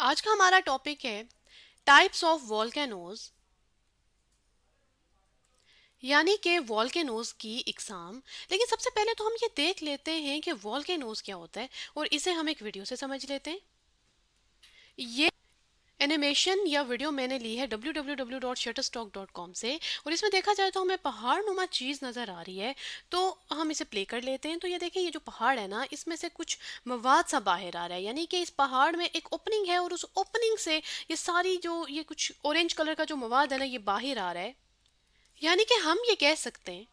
आज का हमारा टॉपिक है टाइप्स ऑफ वॉल्केनोज, यानी कि वॉल्केनोज की इकसाम। लेकिन सबसे पहले तो हम ये देख लेते हैं कि वॉल्केनोज क्या होता है और इसे हम एक वीडियो से समझ लेते हैं। ये एनिमेशन या वीडियो मैंने ली है www.shutterstock.com से, और इसमें देखा जाए तो हमें पहाड़ नुमा चीज़ नज़र आ रही है। तो हम इसे प्ले कर लेते हैं। तो ये देखिए, ये जो पहाड़ है ना, इसमें से कुछ मवाद सा बाहर आ रहा है, यानी कि इस पहाड़ में एक ओपनिंग है और उस ओपनिंग से ये सारी जो ये कुछ ऑरेंज कलर का जो मवाद है ना, ये बाहर आ रहा है। यानी कि हम ये कह सकते हैं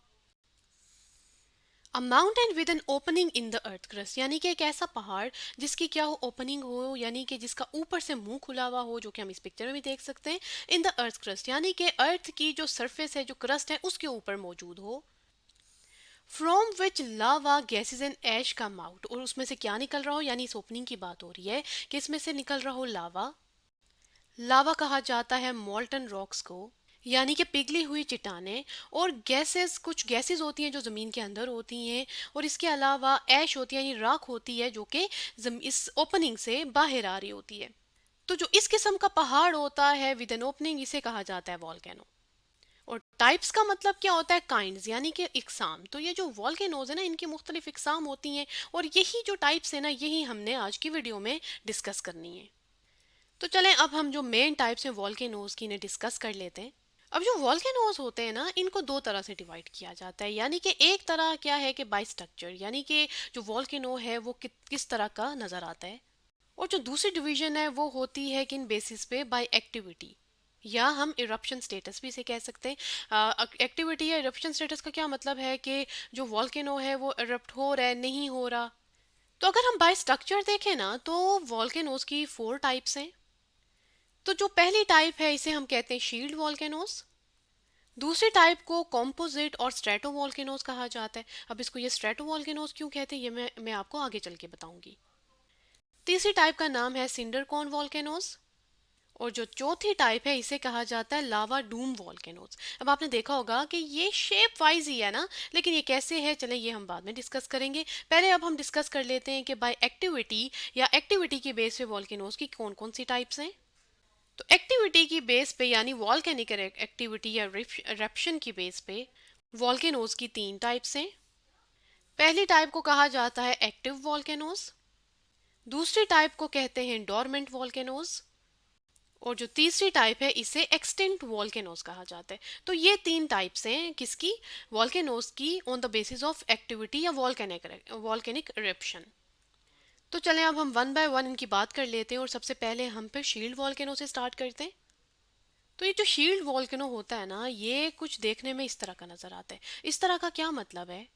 अ mountain with an opening in the earth crust, यानी कि एक ऐसा पहाड़ जिसकी क्या हो, ओपनिंग हो, यानी कि जिसका ऊपर से मुंह खुला हुआ हो, जो कि हम इस पिक्चर में भी देख सकते हैं। इन द अर्थ क्रस्ट, यानी कि अर्थ की जो सरफेस है, जो क्रस्ट है, उसके ऊपर मौजूद हो। From which lava gases and ash come out, और उसमें से क्या निकल रहा हो, यानी इस ओपनिंग की बात हो रही है कि इसमें से निकल रहा हो लावा। लावा कहा जाता है मॉल्टन रॉक्स को, यानी कि पिघली हुई चट्टानें। और गैसेस, कुछ गैसेस होती हैं जो ज़मीन के अंदर होती हैं, और इसके अलावा ऐश होती है, यानी राख होती है, जो कि इस ओपनिंग से बाहर आ रही होती है। तो जो इस किस्म का पहाड़ होता है विद एन ओपनिंग, इसे कहा जाता है वॉल्केनो। और टाइप्स का मतलब क्या होता है, काइंड्स, यानी कि इकसाम। तो ये जो वॉल्केनोज है ना, इनकी मुख्तलिफ इकसाम होती हैं, और यही जो टाइप्स है ना, यही हमने आज की वीडियो में डिस्कस करनी है। तो चलें, अब हम जो मेन टाइप्स हैं वॉल्केनोज की, इन्हें डिस्कस कर लेते हैं। अब जो वॉल्केनोज होते हैं ना, इनको दो तरह से डिवाइड किया जाता है। यानी कि एक तरह क्या है कि बाय स्ट्रक्चर, यानी कि जो वॉल्केनो है वो किस तरह का नज़र आता है। और जो दूसरी डिवीजन है वो होती है किन बेसिस पे, बाय एक्टिविटी, या हम इरप्शन स्टेटस भी इसे कह सकते हैं। एक्टिविटी या इरप्शन स्टेटस का क्या मतलब है कि जो वॉल्केनो है वो इरप्ट हो रहा है, नहीं हो रहा। तो अगर हम बाय स्ट्रक्चर देखें ना, तो वॉल्केनोज की फोर टाइप्स हैं। तो जो पहली टाइप है, इसे हम कहते हैं शील्ड वॉल्केनोज। दूसरी टाइप को कॉम्पोजिट और स्ट्रेटो वॉल्केनोज कहा जाता है। अब इसको ये स्ट्रेटो वॉल्केनोज क्यों कहते हैं, ये मैं आपको आगे चल के बताऊंगी। तीसरी टाइप का नाम है सिंडर कॉन वॉल्केनोज। और जो चौथी टाइप है, इसे कहा जाता है लावा डूम वॉल्केनोज। अब आपने देखा होगा कि ये शेप वाइज ही है ना, लेकिन ये कैसे है, चलें ये हम बाद में डिस्कस करेंगे। पहले अब हम डिस्कस कर लेते हैं कि बाय एक्टिविटी या एक्टिविटी की बेस पे वॉल्केनोज की कौन कौन सी टाइप्स हैं। तो एक्टिविटी की बेस पे, यानी वॉल्केनिक एक्टिविटी या इरप्शन की बेस पे, वॉल्केनोज की तीन टाइप्स हैं। पहली टाइप को कहा जाता है एक्टिव वॉल्केनोज। दूसरी टाइप को कहते हैं डोरमेंट वॉल्केनोज। और जो तीसरी टाइप है, इसे एक्सटिंक्ट वॉल्केनोज कहा जाता है। तो ये तीन टाइप्स हैं किसकी, वॉल्केनोज की, on the basis of activity या वॉल्केनिक इरप्शन। तो चलें, अब हम वन बाय वन इनकी बात कर लेते हैं, और सबसे पहले हम फिर शील्ड वॉल्केनो से स्टार्ट करते हैं। तो ये जो शील्ड वॉल्केनो होता है ना, ये कुछ देखने में इस तरह का नजर आता है। इस तरह का क्या मतलब है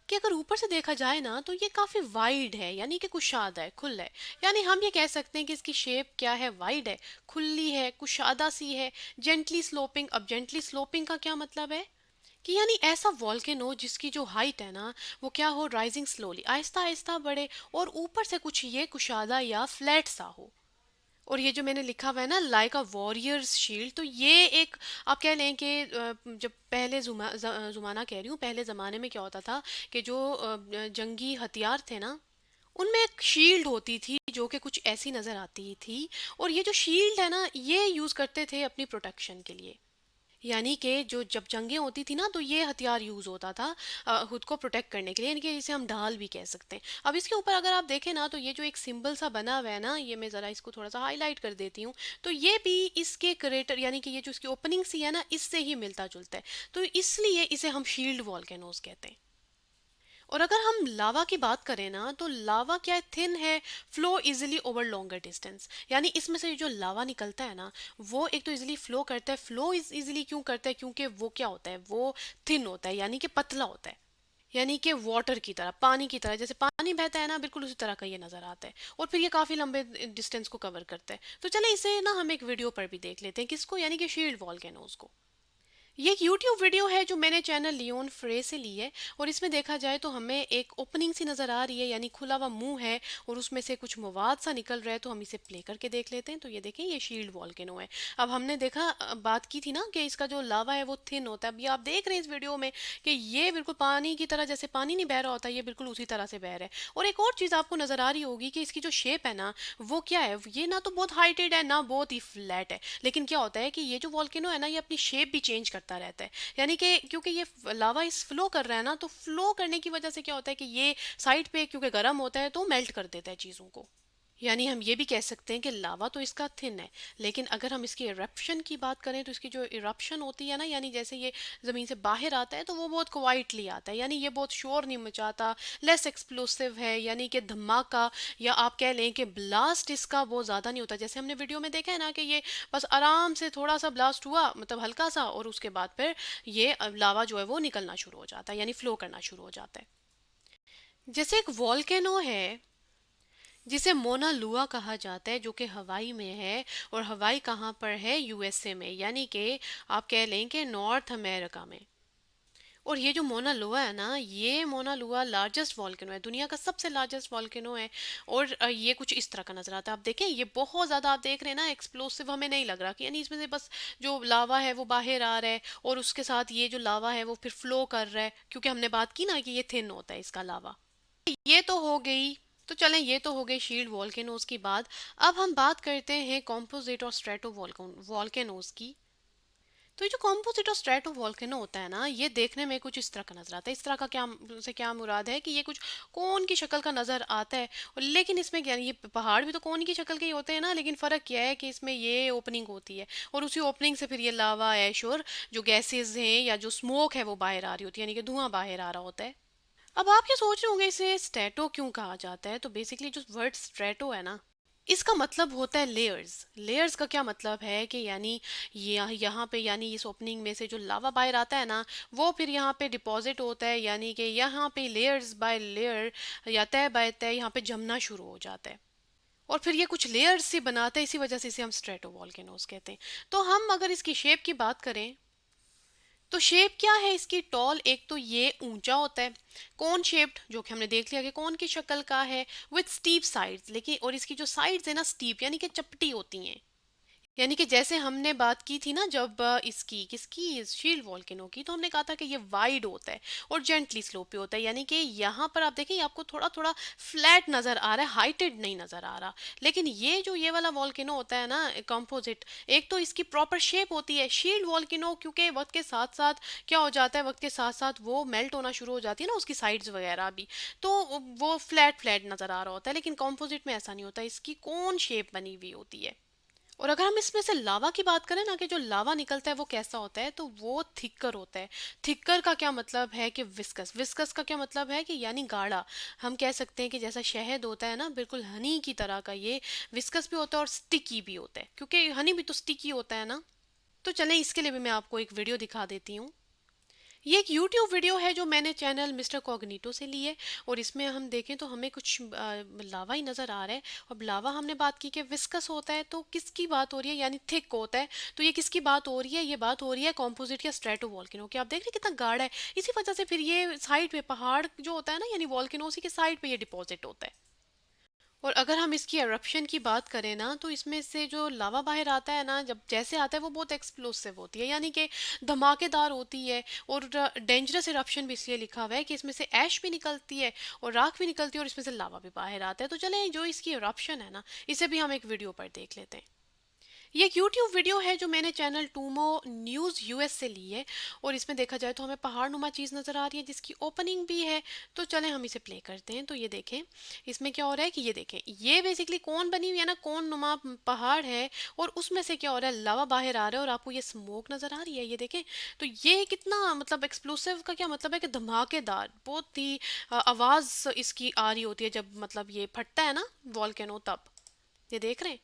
कि अगर ऊपर से देखा जाए ना, तो ये काफी वाइड है, यानी कि कुशादा है, खुला है। यानी हम ये कह सकते हैं कि इसकी शेप क्या है, वाइड है, खुली है, कुशादा सी है, जेंटली स्लोपिंग। अब जेंटली स्लोपिंग का क्या मतलब है कि यानी ऐसा वॉल्केनो जिसकी जो हाइट है ना, वो क्या हो, राइजिंग स्लोली, आहिस्ता आहिस्ता बढ़े, और ऊपर से कुछ ये कुशादा या फ्लैट सा हो। और ये जो मैंने लिखा हुआ है ना, लाइक अ वॉरियर्स शील्ड, तो ये एक, आप कह लें कि जब पहले जुमाना कह रही हूँ, पहले ज़माने में क्या होता था कि जो जंगी हथियार थे ना, उनमें एक शील्ड होती थी जो कि कुछ ऐसी नज़र आती थी। और ये जो शील्ड है ना, ये यूज़ करते थे अपनी प्रोटेक्शन के लिए। यानी कि जो जब जंगें होती थी ना, तो ये हथियार यूज़ होता था खुद को प्रोटेक्ट करने के लिए, यानी कि इसे हम ढाल भी कह सकते हैं। अब इसके ऊपर अगर आप देखें ना, तो ये जो एक सिंबल सा बना हुआ है ना, ये मैं ज़रा इसको थोड़ा सा हाईलाइट कर देती हूँ। तो ये भी इसके क्रेटर, यानी कि ये जो इसकी ओपनिंग सी है ना, इससे ही मिलता जुलता है। तो इसलिए इसे हम शील्ड वॉल्केनोज कहते हैं। और अगर हम लावा की बात करें ना, तो लावा क्या है, थिन है, flow easily over longer distance. यानी इसमें से जो लावा निकलता है ना, वो एक तो इजिली फ्लो करता है। फ्लो इजिली क्यों करता है, क्योंकि वो क्या होता है, वो थिन होता है, यानी कि पतला होता है। यानी कि वाटर की तरह, पानी की तरह, जैसे पानी बहता है ना, बिल्कुल उसी तरह का ये नजर आता है। और फिर ये काफी लंबे डिस्टेंस को कवर करता है। तो चले इसे ना हम एक वीडियो पर भी देख लेते हैं, किसको, यानी कि शील्ड वॉल्केनोज को। ये एक YouTube वीडियो है जो मैंने चैनल लियोन फ्रे से ली है। और इसमें देखा जाए तो हमें एक ओपनिंग सी नज़र आ रही है, यानी खुला हुआ मुंह है और उसमें से कुछ मवाद सा निकल रहा है। तो हम इसे प्ले करके देख लेते हैं। तो ये देखें, ये शील्ड वॉल्केनो है। अब हमने देखा, बात की थी ना कि इसका जो लावा है वो थिन होता है। अब ये आप देख रहे हैं इस वीडियो में कि ये बिल्कुल पानी की तरह, जैसे पानी नहीं बह रहा होता, ये बिल्कुल उसी तरह से बह रहा है। और एक और चीज़ आपको नज़र आ रही होगी कि इसकी जो शेप है ना, वो क्या है, ये ना तो बहुत हाइटेड है ना बहुत ही फ्लैट है। लेकिन क्या होता है कि ये जो वॉल्केनो है ना, ये अपनी शेप भी चेंज करता रहता है। यानी कि क्योंकि ये लावा इस फ्लो कर रहा है ना, तो फ्लो करने की वजह से क्या होता है कि ये साइड पे क्योंकि गर्म होता है तो मेल्ट कर देता है चीज़ों को। यानी हम ये भी कह सकते हैं कि लावा तो इसका थिन है, लेकिन अगर हम इसकी इरप्शन की बात करें तो इसकी जो इरप्शन होती है ना, यानी जैसे ये ज़मीन से बाहर आता है तो वो बहुत क्वाइटली आता है, यानी ये बहुत शोर नहीं मचाता, लेस एक्सप्लोसिव है, यानी कि धमाका या आप कह लें कि ब्लास्ट इसका वो ज़्यादा नहीं होता। जैसे हमने वीडियो में देखा है ना कि ये बस आराम से थोड़ा सा ब्लास्ट हुआ, मतलब हल्का सा, और उसके बाद फिर ये लावा जो है वो निकलना शुरू हो जाता है, यानी फ्लो करना शुरू हो जाता है। जैसे एक वॉल्केनो है जिसे मोना लुआ कहा जाता है, जो कि हवाई में है। और हवाई कहाँ पर है? यूएसए में, यानी कि आप कह लें कि नॉर्थ अमेरिका में। और ये जो मोना लुआ है ना, ये मोना लुआ लार्जेस्ट वॉल्केनो है, दुनिया का सबसे लार्जेस्ट वॉल्केनो है। और ये कुछ इस तरह का नजर आता है। आप देखें, ये बहुत ज़्यादा, आप देख रहे हैं ना, एक्सप्लोसिव हमें नहीं लग रहा कि, यानी इसमें से बस जो लावा है वो बाहर आ रहा है और उसके साथ ये जो लावा है वो फिर फ्लो कर रहा है, क्योंकि हमने बात की ना कि ये थिन होता है इसका लावा। ये तो हो गई। तो चलें, ये तो हो गई शील्ड वॉल्केनोज की बात। अब हम बात करते हैं कॉम्पोजिट और स्ट्रेटो वॉल्केनोज की। तो ये जो कॉम्पोजिट और स्ट्रेटो वॉल्केनो होता है ना, ये देखने में कुछ इस तरह का नजर आता है। इस तरह का क्या से क्या मुराद है कि ये कुछ कोन की शक्ल का नजर आता है। और लेकिन इसमें क्या, ये पहाड़ भी तो कोन की शक्ल के ही होते हैं ना, लेकिन फ़र्क क्या है कि इसमें ये ओपनिंग होती है और उसी ओपनिंग से फिर ये लावा, ऐश और जो गैसेज हैं या जो स्मोक है वो बाहर आ रही होती है, यानी कि धुआं बाहर आ रहा होता है। अब आप क्या सोच रहे होंगे इसे स्ट्रेटो क्यों कहा जाता है? तो बेसिकली जो वर्ड स्ट्रेटो है ना, इसका मतलब होता है लेयर्स। लेयर्स का क्या मतलब है कि यानी ये यहाँ पे, यानी इस ओपनिंग में से जो लावा बाहर आता है ना, वो फिर यहाँ पे डिपॉजिट होता है, यानी कि यहाँ पे लेयर्स बाय लेयर या तय बाय तय यहाँ पे जमना शुरू हो जाता है। और फिर ये कुछ लेयर्स से बनाता है, इसी वजह से इसे हम स्ट्रेटो वॉल्केनोज कहते हैं। तो हम अगर इसकी शेप की बात करें तो शेप क्या है इसकी? टॉल, एक तो ये ऊंचा होता है। कौन शेप्ड, जो कि हमने देख लिया कि कौन की शक्ल का है, विथ स्टीप साइड्स। लेकिन और इसकी जो साइड्स है ना, स्टीप यानी कि चपटी होती हैं। यानी कि जैसे हमने बात की थी ना जब इसकी किसकी शील्ड वॉल्केनो की, तो हमने कहा था कि ये वाइड होता है और जेंटली स्लोपी होता है। यानी कि यहाँ पर आप देखें, आपको थोड़ा थोड़ा फ्लैट नजर आ रहा है, हाइटेड नहीं नजर आ रहा। लेकिन ये जो ये वाला वॉल्केनो होता है ना कंपोजिट, एक तो इसकी प्रॉपर शेप होती है। शील्ड वॉल्केनो क्योंकि वक्त के साथ साथ क्या हो जाता है, वक्त के साथ साथ वो मेल्ट होना शुरू हो जाती है ना, उसकी साइड्स वगैरह भी, तो वो फ्लैट फ्लैट नजर आ रहा होता है। लेकिन कंपोजिट में ऐसा नहीं होता, इसकी कौन शेप बनी हुई होती है। और अगर हम इसमें से लावा की बात करें ना, कि जो लावा निकलता है वो कैसा होता है, तो वो थिकर होता है। थिकर का क्या मतलब है कि विस्कस। विस्कस का क्या मतलब है कि यानी गाढ़ा। हम कह सकते हैं कि जैसा शहद होता है ना, बिल्कुल हनी की तरह का ये विस्कस भी होता है और स्टिकी भी होता है, क्योंकि हनी भी तो स्टिकी होता है ना। तो चलें, इसके लिए भी मैं आपको एक वीडियो दिखा देती हूँ। ये एक YouTube वीडियो है जो मैंने चैनल मिस्टर कॉग्निटो से ली है। और इसमें हम देखें तो हमें कुछ लावा ही नज़र आ रहा है। और लावा हमने बात की कि विस्कस होता है, तो किसकी बात हो रही है, यानी थिक होता है। तो ये किसकी बात हो रही है? ये बात हो रही है कॉम्पोजिट या स्ट्रेटो वॉल्केनो की। आप देख रहे हैं कितना गाढ़ा है। इसी वजह से फिर ये साइड पे पहाड़ जो होता है ना, यानी वॉल्केनो, उसी के साइड पे ये डिपॉजिट होता है। और अगर हम इसकी एरप्शन की बात करें ना, तो इसमें से जो लावा बाहर आता है ना, जब जैसे आता है वो बहुत एक्सप्लोसिव होती है, यानी कि धमाकेदार होती है। और डेंजरस एरप्शन भी इसलिए लिखा हुआ है कि इसमें से ऐश भी निकलती है और राख भी निकलती है और इसमें से लावा भी बाहर आता है। तो चले, जो इसकी एरप्शन है ना, इसे भी हम एक वीडियो पर देख लेते हैं। ये एक YouTube वीडियो है जो मैंने चैनल टूमो न्यूज़ यूएस से ली है। और इसमें देखा जाए तो हमें पहाड़ नुमा चीज़ नज़र आ रही है जिसकी ओपनिंग भी है। तो चलें, हम इसे प्ले करते हैं। तो ये देखें, इसमें क्या हो रहा है कि ये देखें, ये बेसिकली कौन बनी हुई है ना, कौन नुमा पहाड़ है। और उसमें से क्या हो रहा है, लावा बाहर आ रहा है और आपको ये स्मोक नज़र आ रही है, ये देखें। तो ये कितना, मतलब एक्सप्लोसिव का क्या मतलब है कि धमाकेदार, बहुत ही आवाज़ इसकी आ रही होती है जब मतलब ये फटता है ना वॉल्केनो, तब। ये देख रहे हैं,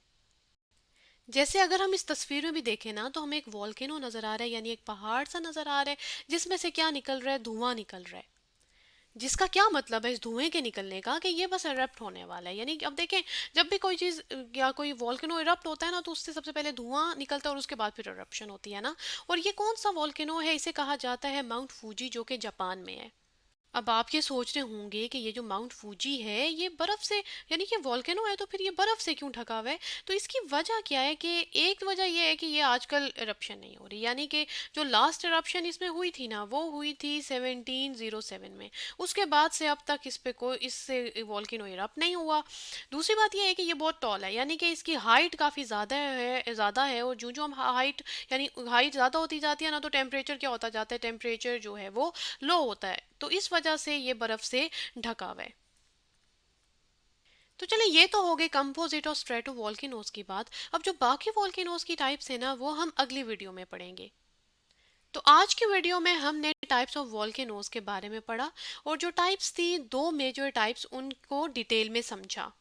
जैसे अगर हम इस तस्वीर में भी देखें ना, तो हमें एक वॉल्केनो नजर आ रहा है, यानी एक पहाड़ सा नजर आ रहा है, जिसमें से क्या निकल रहा है, धुआं निकल रहा है। जिसका क्या मतलब है इस धुएं के निकलने का कि ये बस इरप्ट होने वाला है। यानी कि अब देखें, जब भी कोई चीज़ या कोई वॉल्केनो इरप्ट होता है ना, तो उससे सबसे पहले धुआं निकलता है और उसके बाद फिर इरप्शन होती है ना। और ये कौन सा वॉल्केनो है? इसे कहा जाता है माउंट फूजी, जो कि जापान में है। अब आप ये सोच रहे होंगे कि ये जो माउंट फूजी है ये बर्फ से, यानी कि वॉल्केनो है, तो फिर ये बर्फ से क्यों ढका हुआ है? तो इसकी वजह क्या है कि एक वजह ये है कि ये आजकल इरप्शन नहीं हो रही। यानी कि जो लास्ट इरप्शन इसमें हुई थी ना, वो हुई थी 1707 में। उसके बाद से अब तक इस पे कोई इससे वॉल्केनो इरप्ट नहीं हुआ। दूसरी बात ये है कि ये बहुत टॉल है, यानी कि इसकी हाइट काफ़ी ज़्यादा है। और जो जो हम हाइट, यानी हाइट ज़्यादा होती जाती है ना, तो टेम्परेचर क्या होता जाता है? टेम्परेचर जो है वो लो होता है। तो इस वजह से ये बर्फ से ढका हुआ है। तो चले, ये तो हो गए कंपोजिट और स्ट्रेटो वॉल्केनोज की बात। अब जो बाकी वॉल्केनोज की टाइप्स है ना, वो हम अगली वीडियो में पढ़ेंगे। तो आज की वीडियो में हमने टाइप्स ऑफ वॉल्केनोज के बारे में पढ़ा, और जो टाइप्स थी, दो मेजर टाइप्स, उनको डिटेल में समझा।